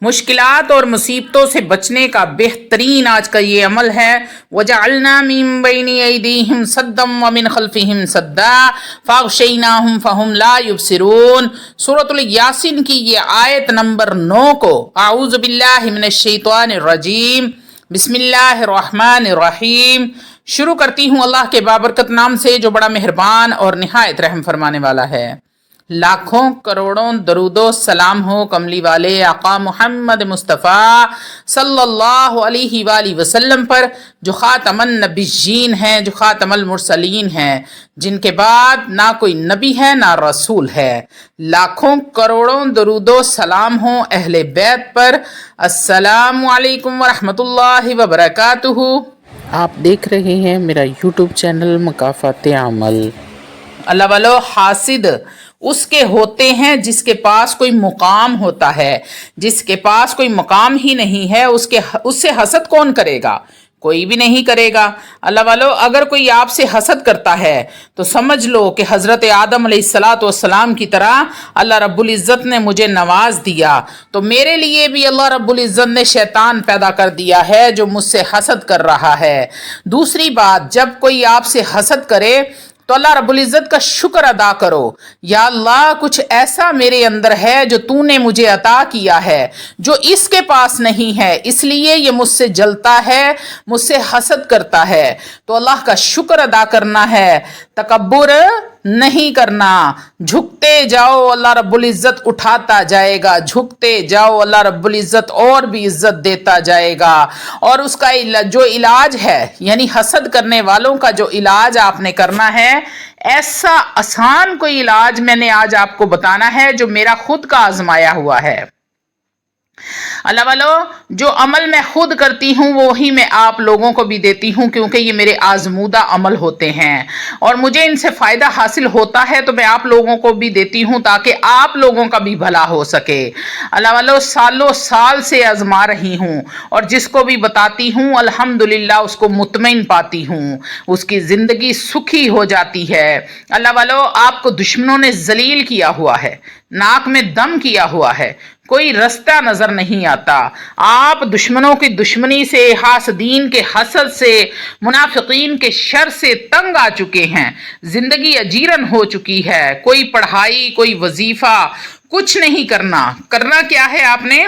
मुश्किलात और मुसीबतों से बचने का बेहतरीन आज का ये अमल है। वजअलना मिन बैनि ऐदीहिम सद्दम व मिन खल्फिहिम सद्दा फअग़शयनाहुम फहुम ला युबसिरून। सूरतुल यासीन की ये आयत नंबर 9 को आऊज़ु बिल्लाहि मिनश शैतानिर रजीम बिस्मिल्लाहिर रहमानिर रहीम शुरू करती हूँ अल्लाह के बाबरकत नाम से जो बड़ा मेहरबान और निहायत रहम फरमाने वाला है। लाखों करोड़ों दरूदो सलाम हो कमली वाले आका मुहम्मद मुस्तफ़ा सल्लल्लाहु अलैहि वसल्लम पर, जो ख़ातमन नबिय्यीन हैं, जो ख़ातमुल मुरसलीन हैं, जिनके बाद ना कोई नबी है ना रसूल है। लाखों करोड़ों दरूदो सलाम हो अहले बैत पर। अस्सलामु अलैकुम व रहमतुल्लाहि व बरकातुहू। आप देख रहे हैं मेरा यूट्यूब चैनल मकाफ़ाते अमल। अल्लाह वालो, हासिद उसके होते हैं जिसके पास कोई मुकाम होता है। जिसके पास कोई मुकाम ही नहीं है उससे हसद कौन करेगा? कोई भी नहीं करेगा। अल्लाह वालो, अगर कोई आपसे हसद करता है तो समझ लो कि हज़रत आदम अलैहिस्सलातु वस्सलाम की तरह अल्लाह रब्बुल इज़्ज़त ने मुझे नवाज दिया, तो मेरे लिए भी अल्लाह रब्बुल इज़्ज़त ने शैतान पैदा कर दिया है जो मुझसे हसद कर रहा है। दूसरी बात, जब कोई आपसे हसद करे तो अल्लाह रब्बुल इज़्ज़त का शुक्र अदा करो। या अल्लाह, कुछ ऐसा मेरे अंदर है जो तूने मुझे अता किया है जो इसके पास नहीं है, इसलिए ये मुझसे जलता है, मुझसे हसद करता है। तो अल्लाह का शुक्र अदा करना है, तकब्बुर नहीं करना। झुकते जाओ, अल्लाह रब्बुल इज़्ज़त उठाता जाएगा। झुकते जाओ, अल्लाह रब्बुल इज़्ज़त और भी इज़्ज़त देता जाएगा। और उसका जो इलाज है, यानी हसद करने वालों का जो इलाज आपने करना है, ऐसा आसान कोई इलाज मैंने आज आपको बताना है जो मेरा खुद का आजमाया हुआ है। अल्लाह वालो, जो अमल मैं खुद करती हूँ वही मैं आप लोगों को भी देती हूँ, क्योंकि ये मेरे आजमूदा अमल होते हैं और मुझे इनसे फ़ायदा हासिल होता है, तो मैं आप लोगों को भी देती हूँ ताकि आप लोगों का भी भला हो सके। अल्लाह वालो, सालों साल से आजमा रही हूँ और जिसको भी बताती हूँ अल्हम्दुलिल्लाह उसको मुतमईन पाती हूँ, उसकी ज़िंदगी सुखी हो जाती है। अल्लाह वालो, आपको दुश्मनों ने जलील किया हुआ है, नाक में दम किया हुआ है, कोई रास्ता नजर नहीं आता। आप दुश्मनों की दुश्मनी से, हासदीन के हसद से, मुनाफिकीन के शर से तंग आ चुके हैं। जिंदगी अजीरन हो चुकी है। कोई पढ़ाई, कोई वजीफा, कुछ नहीं करना। करना क्या है आपने?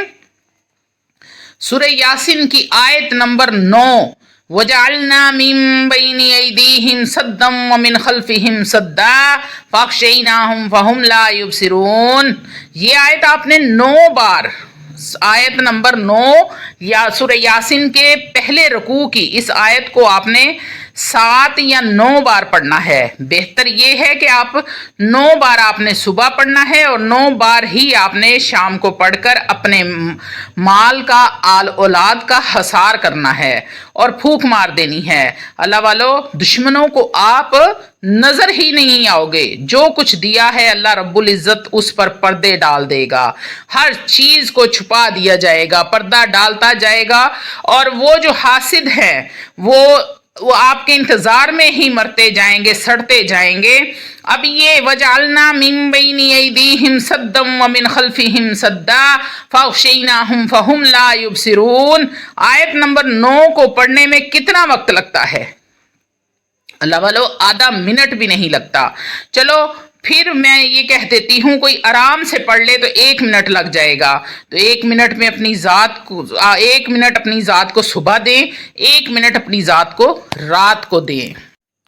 सूरह यासीन की आयत नंबर 9, वजअलना मिन बैनि ऐदीहिम सद्दम व मिन खल्फिहिम सद्दा फअग़शयनाहुम फहुम ला युबसिरून। ये आयत आपने 9 बार, आयत नंबर 9 या सूरह यासीन के पहले रुकू की इस आयत को आपने 7 या 9 बार पढ़ना है। बेहतर ये है कि आप 9 बार आपने सुबह पढ़ना है और 9 बार ही आपने शाम को पढ़कर अपने माल का, आल औलाद का हसार करना है और फूंक मार देनी है। अल्लाह वालो, दुश्मनों को आप नजर ही नहीं आओगे। जो कुछ दिया है अल्लाह रब्बुल इज़्ज़त उस पर पर्दे डाल देगा। हर चीज को छुपा दिया जाएगा, पर्दा डालता जाएगा और वो जो हासिद है वो आपके इंतजार में ही मरते जाएंगे, सड़ते जाएंगे। अब ये वजअलना मिन बैनि ऐदीहिम सद्दम व मिन खल्फिहिम सद्दा फअग़शयनाहुम फहुम ला युबसिरून। आयत नंबर 9 को पढ़ने में कितना वक्त लगता है? अल्लाह वालो, आधा मिनट भी नहीं लगता। चलो फिर मैं ये कह देती हूँ, कोई आराम से पढ़ ले तो 1 मिनट लग जाएगा। तो 1 मिनट में अपनी ज़ात को 1 मिनट अपनी ज़ात को सुबह दें, 1 मिनट अपनी ज़ात को रात को दें।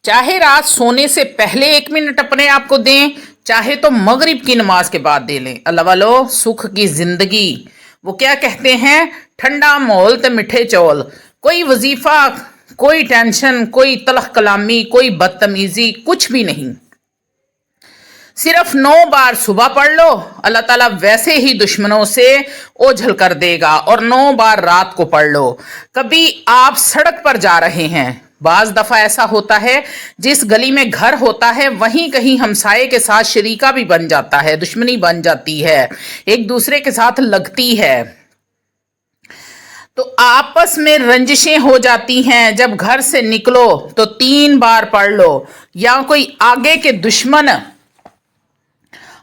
चाहे रात सोने से पहले 1 मिनट अपने आप को दें, चाहे तो मगरिब की नमाज के बाद दे लें। अल्लाह वालो, सुख की ज़िंदगी, वो क्या कहते हैं, ठंडा माहौल तो मिठे चौल। कोई वजीफ़ा, कोई टेंशन, कोई तलख कलामी, कोई बदतमीज़ी, कुछ भी नहीं। सिर्फ 9 बार सुबह पढ़ लो, अल्लाह ताला वैसे ही दुश्मनों से ओझल कर देगा। और 9 बार रात को पढ़ लो। कभी आप सड़क पर जा रहे हैं, बाज दफा ऐसा होता है जिस गली में घर होता है वहीं कहीं हमसाये के साथ शरीका भी बन जाता है, दुश्मनी बन जाती है, एक दूसरे के साथ लगती है, तो आपस में रंजिशें हो जाती हैं। जब घर से निकलो तो 3 बार पढ़ लो। या कोई आगे के दुश्मन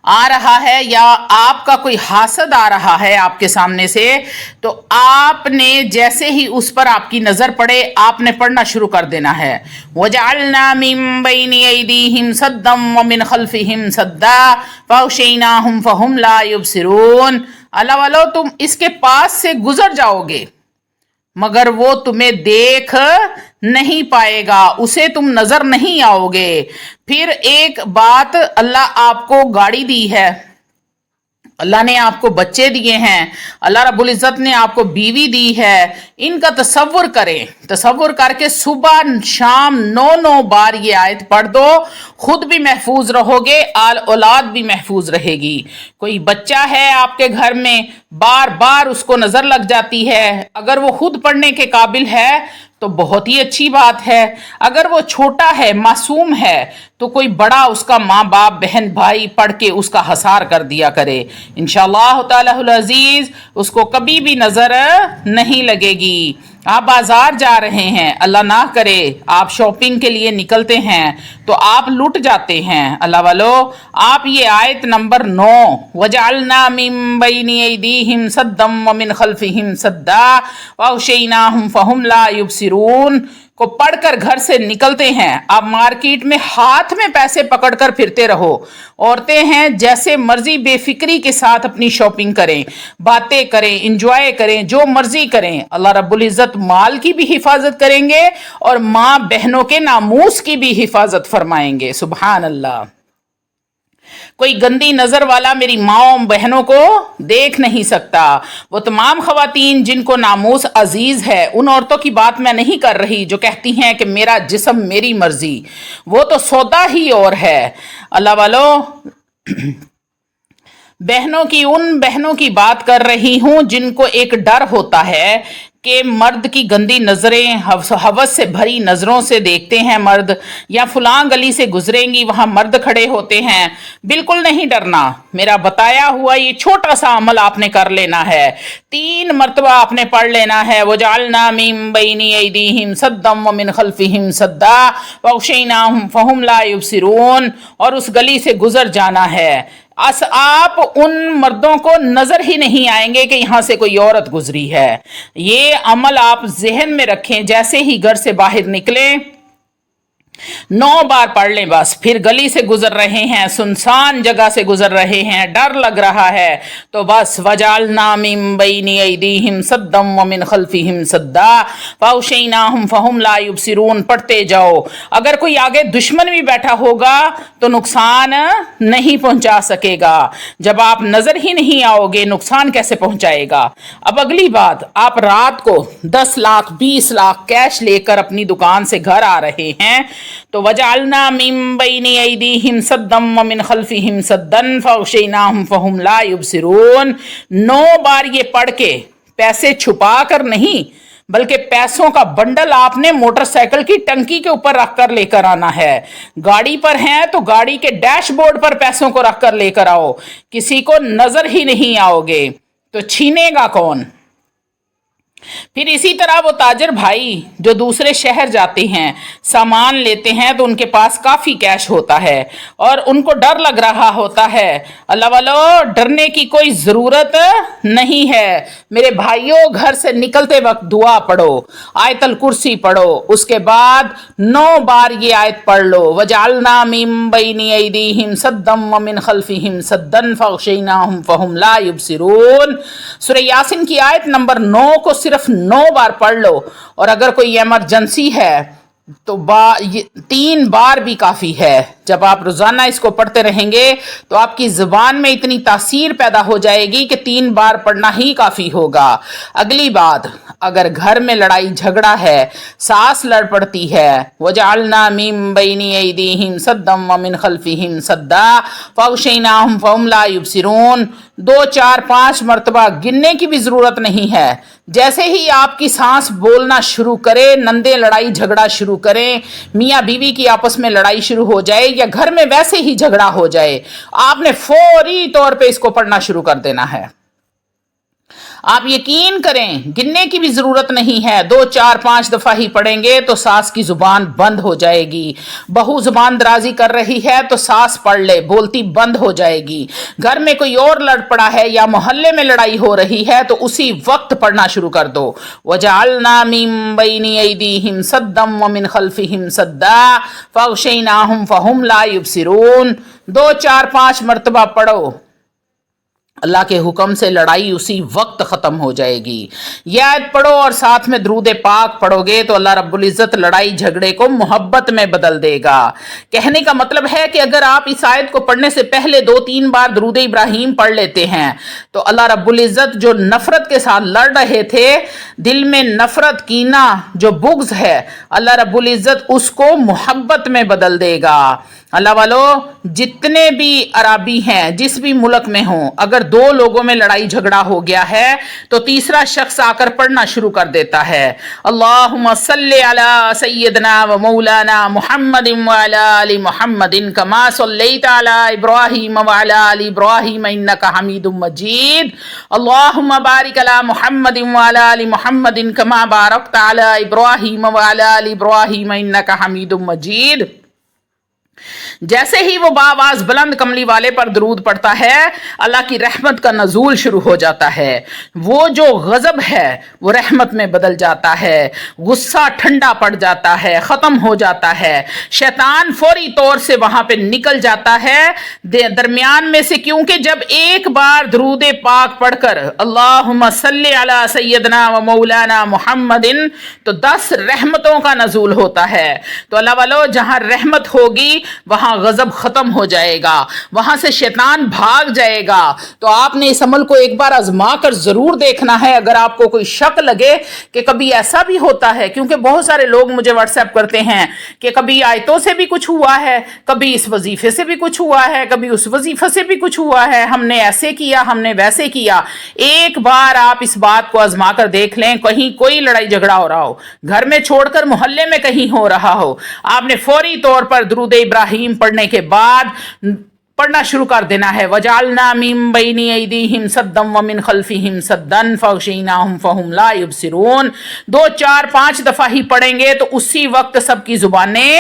आ रहा है या आपका कोई हासद आ रहा है आपके सामने से, तो आपने जैसे ही उस पर आपकी नजर पड़े आपने पढ़ना शुरू कर देना है, वजअलना मिन बैनि अयदीहिम सद्दम व मिन खल्फिहिम सद्दा फअग़शयनाहुम फहुम ला युबसिरून। अल्लाह वालो, तुम इसके पास से गुजर जाओगे मगर वो तुम्हें देख नहीं पाएगा, उसे तुम नजर नहीं आओगे। फिर एक बात, अल्लाह आपको गाड़ी दी है, अल्लाह ने आपको बच्चे दिए हैं, अल्लाह रब्बुल इज़्ज़त ने आपको बीवी दी है, इनका तसव्वुर करें। तसव्वुर करके सुबह शाम 9 बार ये आयत पढ़ दो, खुद भी महफूज रहोगे, आल औलाद भी महफूज रहेगी। कोई बच्चा है आपके घर में, बार बार उसको नजर लग जाती है, अगर वो खुद पढ़ने के काबिल है तो बहुत ही अच्छी बात है। अगर वो छोटा है, मासूम है, तो कोई बड़ा उसका माँ बाप बहन भाई पढ़ के उसका हसार कर दिया करे, इंशाअल्लाह तालाहुल अजीज उसको कभी भी नजर नहीं लगेगी। आप बाजार जा रहे हैं, अल्लाह ना करे आप शॉपिंग के लिए निकलते हैं तो आप लुट जाते हैं। अल्लाह वालो, आप ये आयत नंबर 9 वजअलना मिन बैनि अयदीहिम सद्दम व मिन खल्फिहिम सद्दा फअग़शयनाहुम फहुम ला युबसिरून को पढ़कर घर से निकलते हैं। आप मार्केट में हाथ में पैसे पकड़कर फिरते रहो। औरतें हैं, जैसे मर्जी बेफिक्री के साथ अपनी शॉपिंग करें, बातें करें, इंजॉय करें, जो मर्जी करें। अल्लाह रब्बुल इज़्ज़त माल की भी हिफाजत करेंगे और माँ बहनों के नामूस की भी हिफाजत फरमाएंगे। सुभान अल्लाह। कोई गंदी नजर वाला मेरी माओ बहनों को देख नहीं सकता। वो तमाम खवातीन जिनको नामूस अजीज है, उन औरतों की बात मैं नहीं कर रही जो कहती हैं कि मेरा जिस्म मेरी मर्जी, वो तो सौदा ही और है। अल्लाह वालो, उन बहनों की बात कर रही हूं जिनको एक डर होता है कि मर्द की गंदी नज़रें, हवस से भरी नज़रों से देखते हैं मर्द, या फलां गली से गुजरेंगी वहां मर्द खड़े होते हैं। बिल्कुल नहीं डरना, मेरा बताया हुआ ये छोटा सा अमल आपने कर लेना है। 3 मरतबा आपने पढ़ लेना है, वजअलना मिन बैनि अयदीहिम सद्दम व मिन खल्फिहिम सद्दा फअग़शयनाहुम फहुम ला युबसिरून, और उस गली से गुजर जाना है। आप उन मर्दों को नजर ही नहीं आएंगे कि यहां से कोई औरत गुजरी है। ये अमल आप जहन में रखें, जैसे ही घर से बाहर निकलें 9 बार पढ़ लें बस। फिर गली से गुजर रहे हैं, सुनसान जगह से गुजर रहे हैं, डर लग रहा है, तो बस वजअलना मिन बैनि अयदीहिम सद्दम व मिन खल्फिहिम सद्दा फअग़शयनाहुम फहुम ला युबसिरून पढ़ते जाओ। अगर कोई आगे दुश्मन भी बैठा होगा तो नुकसान नहीं पहुंचा सकेगा। जब आप नजर ही नहीं आओगे, नुकसान कैसे पहुंचाएगा। अब अगली बात, आप रात को 10 लाख 20 लाख कैश लेकर अपनी दुकान से घर आ रहे हैं, तो वजअलना मिन बैनि अयदीहिम सद्दम व मिन खल्फिहिम सद्दन फअग़शयनाहुम फहुम ला युबसिरून 9 बार ये पढ़ के, पैसे छुपा कर नहीं बल्कि पैसों का बंडल आपने मोटरसाइकिल की टंकी के ऊपर रखकर लेकर आना है। गाड़ी पर हैं तो गाड़ी के डैशबोर्ड पर पैसों को रखकर लेकर आओ, किसी को नजर ही नहीं आओगे तो छीनेगा कौन। फिर इसी तरह वो ताजर भाई जो दूसरे शहर जाते हैं, सामान लेते हैं, तो उनके पास काफ़ी कैश होता है और उनको डर लग रहा होता है। अल्लाह वालो, डरने की कोई ज़रूरत नहीं है मेरे भाइयों। घर से निकलते वक्त दुआ पढ़ो, आयतल कुर्सी पढ़ो, उसके बाद 9 बार ये आयत पढ़ लो, वजअलना मिन बैनि अयदीहिम सद्दम व मिन खल्फिहिम सद्दन फअग़शयनाहुम फहुम ला युबसिरून। सूरह यासीन की आयत नंबर 9 को सिर्फ 9 बार पढ़ लो, और अगर कोई इमरजेंसी है तो 3 बार भी काफ़ी है। जब आप रोज़ाना इसको पढ़ते रहेंगे तो आपकी ज़ुबान में इतनी तासीर पैदा हो जाएगी कि 3 बार पढ़ना ही काफ़ी होगा। अगली बात, अगर घर में लड़ाई झगड़ा है, सास लड़ पड़ती है, वजअलना मिन बैनि अयदीहिम सद्दम व मिन खल्फिहिम सद्दा फअग़शयनाहुम फहुम ला युबसिरून 2 4 5 मरतबा गिनने की भी ज़रूरत नहीं है। जैसे ही आपकी सांस बोलना शुरू करे, नंदे लड़ाई झगड़ा शुरू करें, मियाँ बीवी की आपस में लड़ाई शुरू हो जाए या घर में वैसे ही झगड़ा हो जाए, आपने फौरी तौर पे इसको पढ़ना शुरू कर देना है। آپ یقین کریں گننے کی بھی ضرورت نہیں ہے، 2 4 5 دفعہ ہی پڑھیں گے تو ساس کی زبان بند ہو جائے گی۔ بہو زبان درازی کر رہی ہے تو ساس پڑھ لے، بولتی بند ہو جائے گی۔ گھر میں کوئی اور لڑ پڑا ہے یا محلے میں لڑائی ہو رہی ہے تو اسی وقت پڑھنا شروع کر دو۔ وَجَعَلْنَا مِن بَيْنِ أَيْدِيهِمْ سَدًّا وَمِنْ خَلْفِهِمْ سَدًّا فَأَغْشَيْنَاهُمْ فَهُمْ لَا يُبْصِرُونَ۔ 2 4 5 مرتبہ پڑھو، اللہ کے حکم سے لڑائی اسی وقت ختم ہو جائے گی۔ یہ آیت پڑھو اور ساتھ میں درود پاک پڑھو گے تو اللہ رب العزت لڑائی جھگڑے کو محبت میں بدل دے گا۔ کہنے کا مطلب ہے کہ اگر آپ اس آیت کو پڑھنے سے پہلے 2 3 بار درود ابراہیم پڑھ لیتے ہیں تو اللہ رب العزت جو نفرت کے ساتھ لڑ رہے تھے، دل میں نفرت کینہ جو بغض ہے، اللہ رب العزت اس کو محبت میں بدل دے گا۔ اللہ والو، جتنے بھی عربی ہیں جس بھی ملک میں ہوں، اگر 2 لوگوں میں لڑائی جھگڑا ہو گیا ہے تو تیسرا شخص آ کر پڑھنا شروع کر دیتا ہے، اللہم صلی علی سیدنا و مولانا محمد وعلی آل محمد کما صلیت علی ابراہیم وعلی آل ابراہیم انک حمید مجید، اللہم بارک علی محمد وعلی آل محمد کما بارکت علی ابراہیم وعلی آل ابراہیم انک حمید مجید۔ جیسے ہی وہ بآواز بلند کملی والے پر درود پڑتا ہے، اللہ کی رحمت کا نزول شروع ہو جاتا ہے۔ وہ جو غضب ہے وہ رحمت میں بدل جاتا ہے، غصہ ٹھنڈا پڑ جاتا ہے، ختم ہو جاتا ہے، شیطان فوری طور سے وہاں پہ نکل جاتا ہے درمیان میں سے، کیونکہ جب ایک بار درود پاک پڑھ کر اللہم صلی علی سیدنا و مولانا محمد تو 10 رحمتوں کا نزول ہوتا ہے۔ تو اللہ والو، جہاں رحمت ہوگی وہاں غضب ختم ہو جائے گا، وہاں سے شیطان بھاگ جائے گا۔ تو آپ نے اس عمل کو ایک بار آزما کر ضرور دیکھنا ہے۔ اگر آپ کو کوئی شک لگے کہ کبھی ایسا بھی ہوتا ہے، کیونکہ بہت سارے لوگ مجھے واٹس ایپ کرتے ہیں کہ کبھی آیتوں سے بھی کچھ ہوا ہے، کبھی اس وظیفے سے بھی کچھ ہوا ہے، کبھی اس وظیفے سے بھی کچھ ہوا ہے، ہم نے ایسے کیا، ہم نے ویسے کیا۔ ایک بار آپ اس بات کو آزما کر دیکھ لیں، کہیں کوئی لڑائی جھگڑا ہو رہا ہو، گھر میں چھوڑ کر محلے میں کہیں ہو رہا ہو، آپ نے فوری طور پر درود ابراہیم پڑھنے کے بعد پڑھنا شروع کر دینا ہے، وَجَعَلْنَا مِن بَيْنِ أَيْدِيهِمْ سَدًّا وَمِنْ خَلْفِهِمْ سَدًّا فَأَغْشَيْنَاهُمْ فَهُمْ لَا يُبْصِرُونَ۔ 2 4 5 دفعہ ہی پڑھیں گے تو اسی وقت سب کی زبانیں